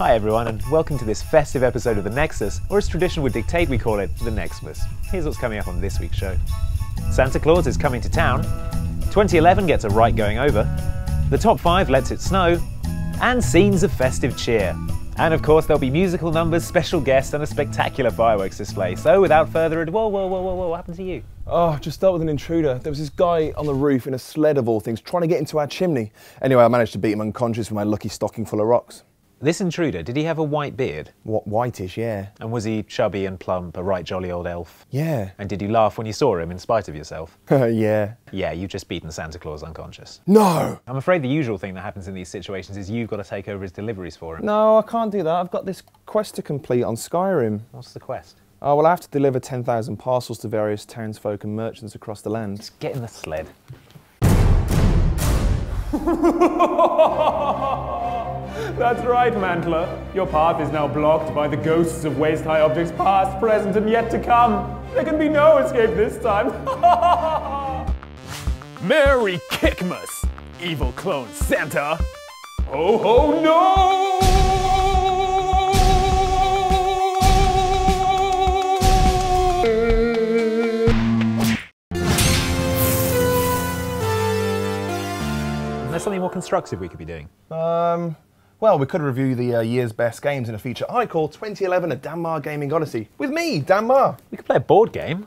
Hi everyone, and welcome to this festive episode of The Nexus, or as tradition would dictate we call it, The Nextmas. Here's what's coming up on this week's show. Santa Claus is coming to town, 2011 gets a right going over, the top 5 lets it snow, and scenes of festive cheer. And of course there'll be musical numbers, special guests, and a spectacular fireworks display. So without further ado, whoa, what happened to you? Oh, just start with an intruder. There was this guy on the roof in a sled of all things trying to get into our chimney. Anyway, I managed to beat him unconscious with my lucky stocking full of rocks. This intruder, did he have a white beard? What, whitish, yeah. And was he chubby and plump, a right jolly old elf? Yeah. And did you laugh when you saw him in spite of yourself? Yeah. Yeah, you've just beaten Santa Claus unconscious. No! I'm afraid the usual thing that happens in these situations is you've got to take over his deliveries for him. No, I can't do that. I've got this quest to complete on Skyrim. What's the quest? Oh, well, I have to deliver 10,000 parcels to various townsfolk and merchants across the land. Just get in the sled. That's right, Mantler. Your path is now blocked by the ghosts of waist-high objects past, present, and yet to come. There can be no escape this time. Merry Kickmas, evil clone Santa. Ho ho no! There's something more constructive we could be doing. Well, we could review the year's best games in a feature I call 2011 A Danmar Gaming Odyssey. With me, Danmar. We could play a board game.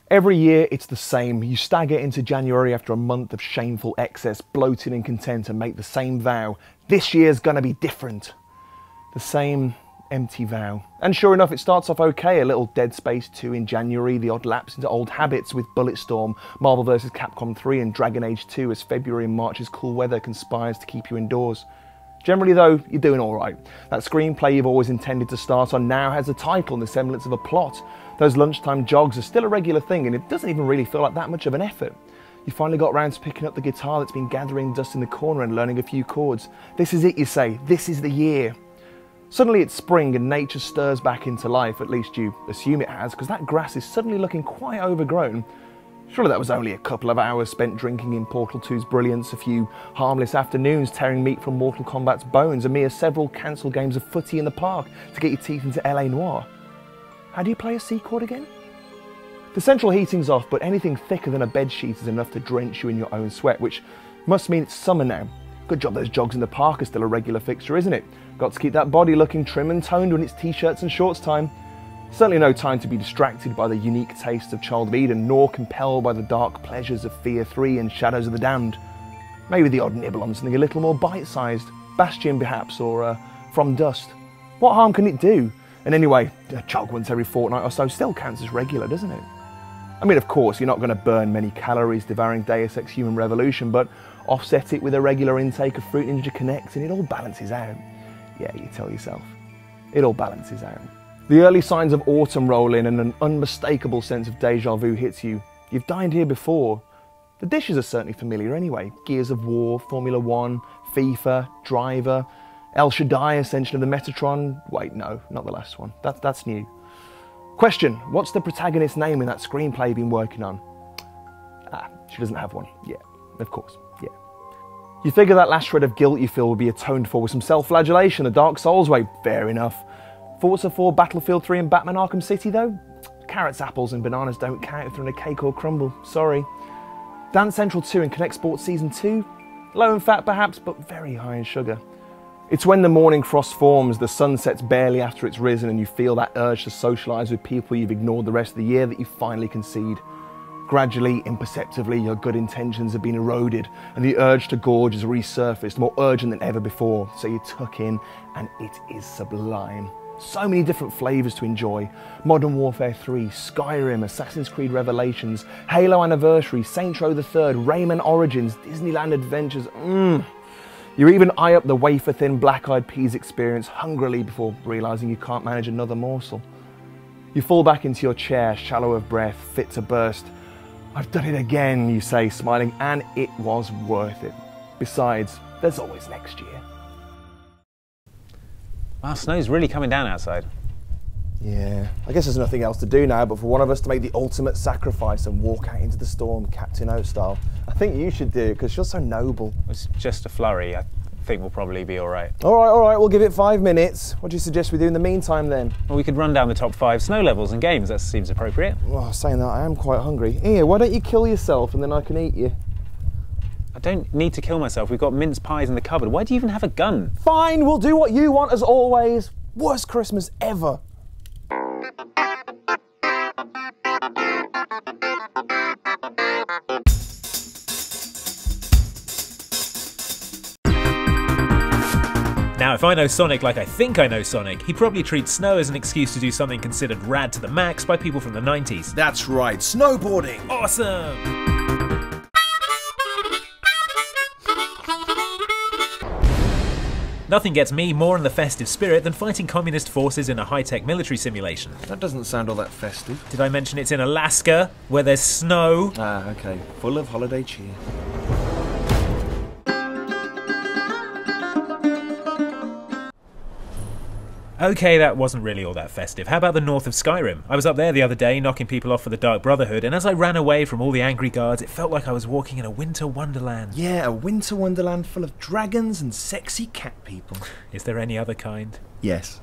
Every year, it's the same. You stagger into January after a month of shameful excess, bloating and content, and make the same vow. This year's gonna be different. The same empty vow. And sure enough, it starts off okay. A little Dead Space 2 in January, the odd lapse into old habits with Bulletstorm, Marvel vs. Capcom 3 and Dragon Age 2 as February and March's cool weather conspires to keep you indoors. Generally though, you're doing alright. That screenplay you've always intended to start on now has a title and the semblance of a plot. Those lunchtime jogs are still a regular thing and it doesn't even really feel like that much of an effort. You finally got round to picking up the guitar that's been gathering dust in the corner and learning a few chords. This is it, you say. This is the year. Suddenly it's spring and nature stirs back into life, at least you assume it has, because that grass is suddenly looking quite overgrown. Surely that was only a couple of hours spent drinking in Portal 2's brilliance, a few harmless afternoons tearing meat from Mortal Kombat's bones, a mere several cancelled games of footy in the park to get your teeth into LA Noire. How do you play a C chord again? The central heating's off, but anything thicker than a bedsheet is enough to drench you in your own sweat, which must mean it's summer now. Good job those jogs in the park are still a regular fixture, isn't it? Got to keep that body looking trim and toned when it's t-shirts and shorts time. Certainly no time to be distracted by the unique tastes of Child of Eden, nor compelled by the dark pleasures of Fear 3 and Shadows of the Damned. Maybe the odd nibble on something a little more bite-sized. Bastion perhaps, or From Dust. What harm can it do? And anyway, a jog once every fortnight or so still counts as regular, doesn't it? I mean, of course, you're not going to burn many calories devouring Deus Ex Human Revolution, but offset it with a regular intake of Fruit Ninja Connect and it all balances out. Yeah, you tell yourself. It all balances out. The early signs of autumn roll in and an unmistakable sense of deja vu hits you. You've dined here before. The dishes are certainly familiar anyway. Gears of War, Formula 1, FIFA, Driver, El Shaddai Ascension of the Metatron. Wait, no, not the last one. That's new. Question, what's the protagonist's name in that screenplay you've been working on? Ah, she doesn't have one. Yeah, of course, yeah. You figure that last shred of guilt you feel will be atoned for with some self-flagellation the Dark Souls way. Fair enough. Forza 4, Battlefield 3 and Batman Arkham City though? Carrots, apples and bananas don't count if they're in a cake or crumble. Sorry. Dance Central 2 and Connect Sports Season 2? Low in fat perhaps, but very high in sugar. It's when the morning frost forms, the sun sets barely after it's risen and you feel that urge to socialise with people you've ignored the rest of the year that you finally concede. Gradually, imperceptibly, your good intentions have been eroded and the urge to gorge has resurfaced, more urgent than ever before. So you tuck in and it is sublime. So many different flavours to enjoy. Modern Warfare 3, Skyrim, Assassin's Creed Revelations, Halo Anniversary, Saints Row the Third, Rayman Origins, Disneyland Adventures. You even eye up the wafer-thin Black Eyed Peas experience hungrily before realising you can't manage another morsel. You fall back into your chair, shallow of breath, fit to burst. I've done it again, you say, smiling, and it was worth it. Besides, there's always next year. Wow, snow's really coming down outside. Yeah, I guess there's nothing else to do now but for one of us to make the ultimate sacrifice and walk out into the storm, Captain O style. I think you should do it because you're so noble. It's just a flurry. I think we'll probably be all right. All right, we'll give it 5 minutes. What do you suggest we do in the meantime then? Well, we could run down the top 5 snow levels and games. That seems appropriate. Well, saying that, I am quite hungry. Here, why don't you kill yourself and then I can eat you? I don't need to kill myself. We've got mince pies in the cupboard. Why do you even have a gun? Fine, we'll do what you want as always. Worst Christmas ever. Now, if I know Sonic like I think I know Sonic, he probably treats snow as an excuse to do something considered rad to the max by people from the 90s. That's right, snowboarding. Awesome! Nothing gets me more in the festive spirit than fighting communist forces in a high-tech military simulation. That doesn't sound all that festive. Did I mention it's in Alaska, where there's snow? Ah, okay. Full of holiday cheer. Okay, that wasn't really all that festive. How about the north of Skyrim? I was up there the other day knocking people off for the Dark Brotherhood, and as I ran away from all the angry guards, it felt like I was walking in a winter wonderland. Yeah, a winter wonderland full of dragons and sexy cat people. Is there any other kind? Yes.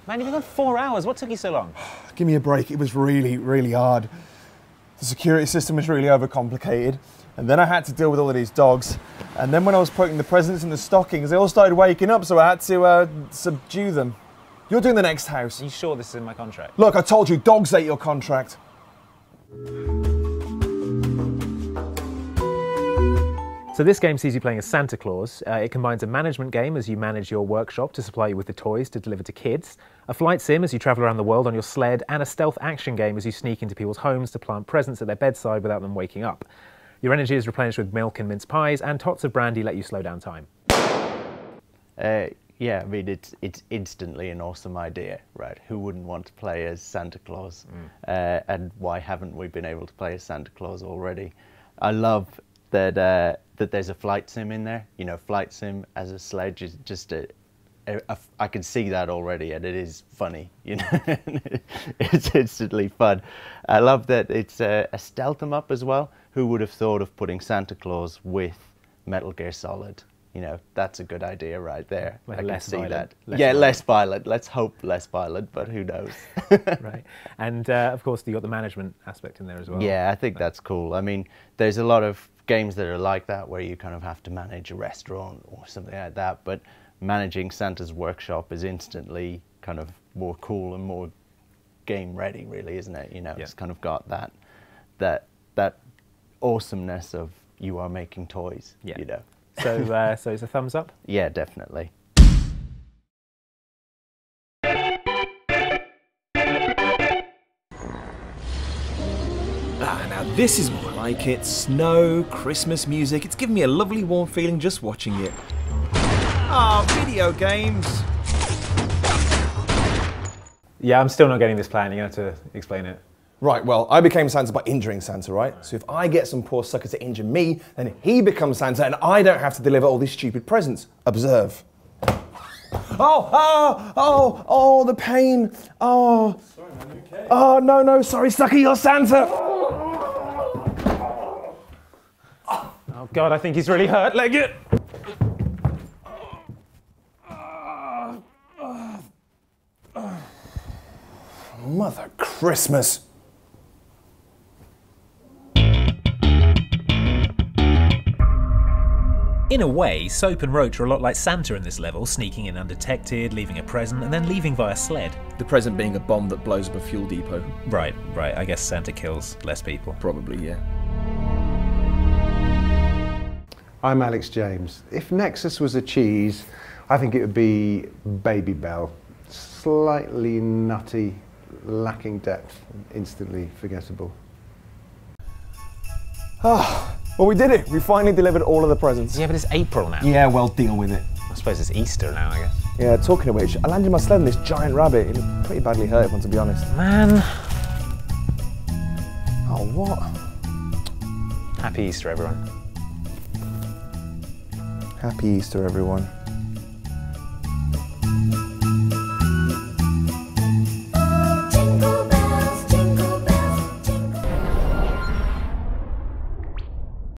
Man, you've been gone 4 hours. What took you so long? Give me a break. It was really, really hard. The security system was really overcomplicated. And then I had to deal with all of these dogs. And then when I was putting the presents in the stockings, they all started waking up, so I had to subdue them. You're doing the next house. Are you sure this is in my contract? Look, I told you, dogs ate your contract. So this game sees you playing as Santa Claus. It combines a management game as you manage your workshop to supply you with the toys to deliver to kids, a flight sim as you travel around the world on your sled, and a stealth action game as you sneak into people's homes to plant presents at their bedside without them waking up. Your energy is replenished with milk and mince pies, and tots of brandy let you slow down time. Yeah, I mean, it's instantly an awesome idea, right? Who wouldn't want to play as Santa Claus? And why haven't we been able to play as Santa Claus already? I love that that there's a flight sim in there. You know, flight sim as a sledge is just I can see that already, and it is funny. You know, it's instantly fun. I love that it's a stealth 'em up as well. Who would have thought of putting Santa Claus with Metal Gear Solid? You know, that's a good idea right there. Like I can less see violent. that. Less violent. Let's hope less violent, but who knows? Right. And of course, you got the management aspect in there as well. Yeah, I think that's cool. I mean, there's a lot of games that are like that where you kind of have to manage a restaurant or something like that, but managing Santa's workshop is instantly kind of more cool and more game ready, really, isn't it? You know, Yeah. It's kind of got that awesomeness of you are making toys. Yeah. You know. So it's a thumbs up? Yeah, definitely. Ah, now this is more like it. Snow, Christmas music. It's given me a lovely warm feeling just watching it. Ah, video games. Yeah, I'm still not getting this plan. You're going to have to explain it. Right, well, I became Santa by injuring Santa, right? So if I get some poor sucker to injure me, then he becomes Santa and I don't have to deliver all these stupid presents. Observe. Oh, the pain. Oh. Sorry, man, you okay? Oh, no, sorry, sucker, you're Santa. Oh, God, I think he's really hurt. Leg it. Mother Christmas. In a way, Soap and Roach are a lot like Santa in this level, sneaking in undetected, leaving a present, and then leaving via sled. The present being a bomb that blows up a fuel depot. Right. I guess Santa kills less people. Probably, yeah. I'm Alex James. If Nexus was a cheese, I think it would be Baby Bell. Slightly nutty, lacking depth, instantly forgettable. Well, we did it. We finally delivered all of the presents. Yeah, but it's April now. Yeah, well, deal with it. I suppose it's Easter now, I guess. Yeah, talking of which, I landed my sled on this giant rabbit. It looked pretty badly hurt, if I'm to be honest. Man. Oh, what? Happy Easter, everyone. Happy Easter, everyone.